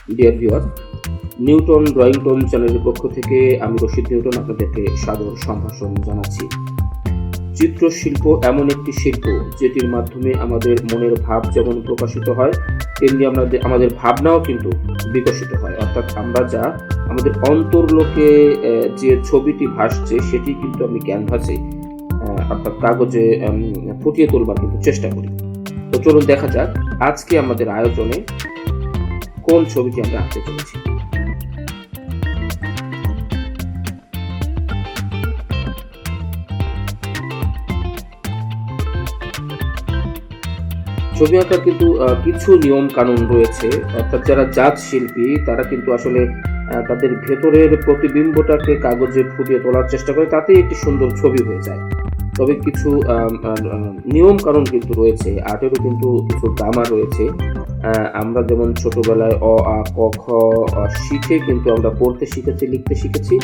Dear viewer, Newton drawing Tomé চ্যানেলের পক্ষ থেকে আমি রশিদ নিউটন আপনাদেরকে সাদর সম্ভাষণ জানাচ্ছি। চিত্রশিল্প এমন একটি শিল্প যেটির মাধ্যমে আমাদের মনের ভাব যেমন প্রকাশিত হয়, তেমনি আমাদের ভাবনাও কিন্তু বিকশিত হয়। অর্থাৎ আমরা যা আমাদের অন্তর্লোকে যে ছবিটি ভাসছে সেটি কিন্তু আমি ক্যানভাসে অর্থাৎ কাগজে ফুটিয়ে তোলবার কিন্তু চেষ্টা করি। তো চলুন দেখা যাক আজকে আমাদের আয়োজনে কোন ছবিটি আমরা আঁকতে চলেছি। ছবি আঁকার কিন্তু কিছু নিয়ম কানুন রয়েছে। অর্থাৎ যারা জাত শিল্পী তারা কিন্তু আসলে তাদের ভেতরের প্রতিবিম্বটাকে কাগজে ফুটিয়ে তোলার চেষ্টা করে, তাতেই একটি সুন্দর ছবি হয়ে যায়। তবে কিছু নিয়ম কানুন কিন্তু রয়েছে, আর্টেরও কিন্তু কিছু গ্রামার রয়েছে। আমরা যেমন ছোটবেলায় অ আ ক খ শিখে কিন্তু আমরা পড়তে শিখেছি, লিখতে শিখেছি,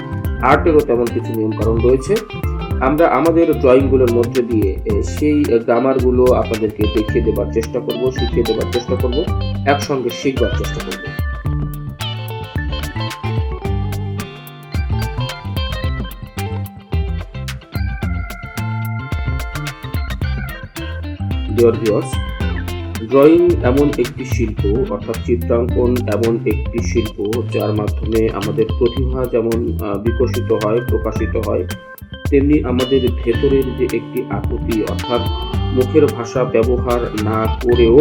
আর্টেরও তেমন কিছু নিয়ম কানুন রয়েছে। আমরা আমাদের ড্রয়িংগুলোর মধ্যে দিয়ে সেই গ্রামারগুলো আপনাদেরকে দেখিয়ে দেবার চেষ্টা করব, শিখিয়ে দেবার চেষ্টা করব, একসঙ্গে শিখবার চেষ্টা করব। ডিয়ার ভিউয়ার্স, ড্রয়িং এমন একটি শিল্প, অর্থাৎ চিত্রাঙ্কন এমন একটি শিল্প যার মাধ্যমে আমাদের প্রতিভা যেমন বিকশিত হয়, প্রকাশিত হয়, তেমনি আমাদের ভেতরের যে একটি আকুতি, অর্থাৎ মুখের ভাষা ব্যবহার না করেও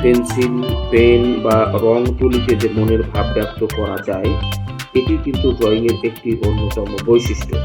পেন্সিল, পেন বা রং তুলিতে যে মনের ভাব ব্যক্ত করা যায়, এটি কিন্তু ড্রয়িংয়ের একটি অন্যতম বৈশিষ্ট্য।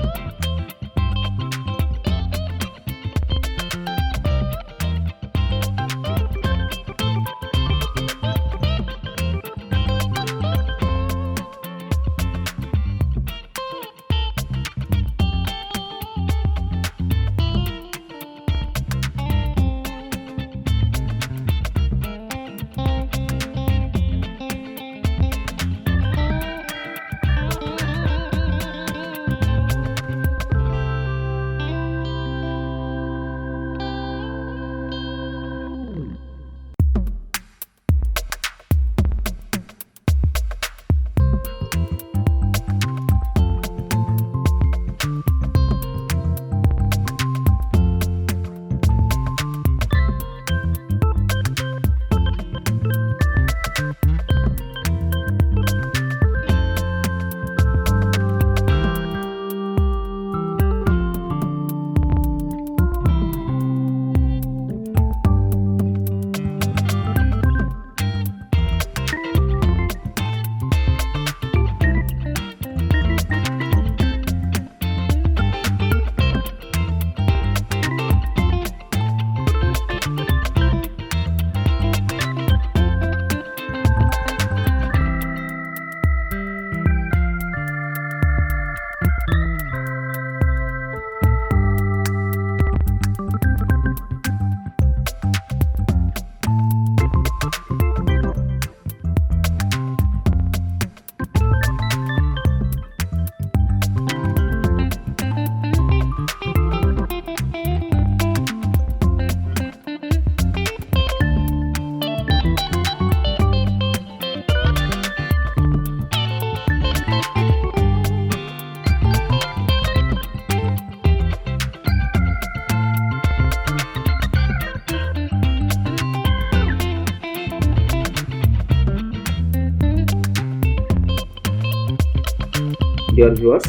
ডিয়ার ভিউয়ার্স,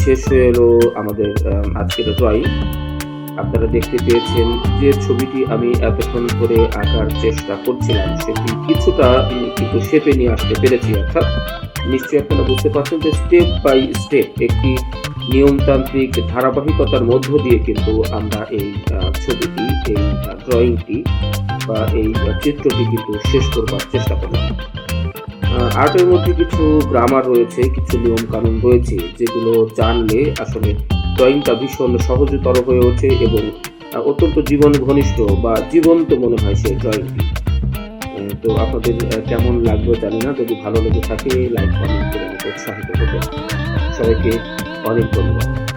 শেষ হয়ে এলো আমাদের আজকের ড্রয়িং। আপনারা দেখতে পেয়েছেন যে ছবিটি আমি এতক্ষণ ধরে আঁকার চেষ্টা করছিলাম সেটি কিছুটা কিন্তু শেপে নিয়ে আসতে পেরেছি। অর্থাৎ নিশ্চয়ই আপনারা বুঝতে পারছেন যে স্টেপ বাই স্টেপ একটি নিয়মতান্ত্রিক ধারাবাহিকতার মধ্য দিয়ে কিন্তু আমরা এই ছবিটি, এই ড্রয়িংটি বা এই চিত্রটি কিন্তু শেষ করবার চেষ্টা করলাম। আর্টের মধ্যে কিছু গ্রামার রয়েছে, কিছু নিয়ম কানুন রয়েছে যেগুলো জানলে আসলে ড্রয়িংটা ভীষণ সহজতর হয়ে ওঠে এবং অত্যন্ত জীবন ঘনিষ্ঠ বা জীবন্ত মনে হয় সেই ড্রয়িংটি। তো আপনাদের কেমন লাগবে জানি না, যদি ভালো লেগে থাকে লাইক কমেন্ট করে উৎসাহিত করবেন। সবাইকে অনেক ধন্যবাদ।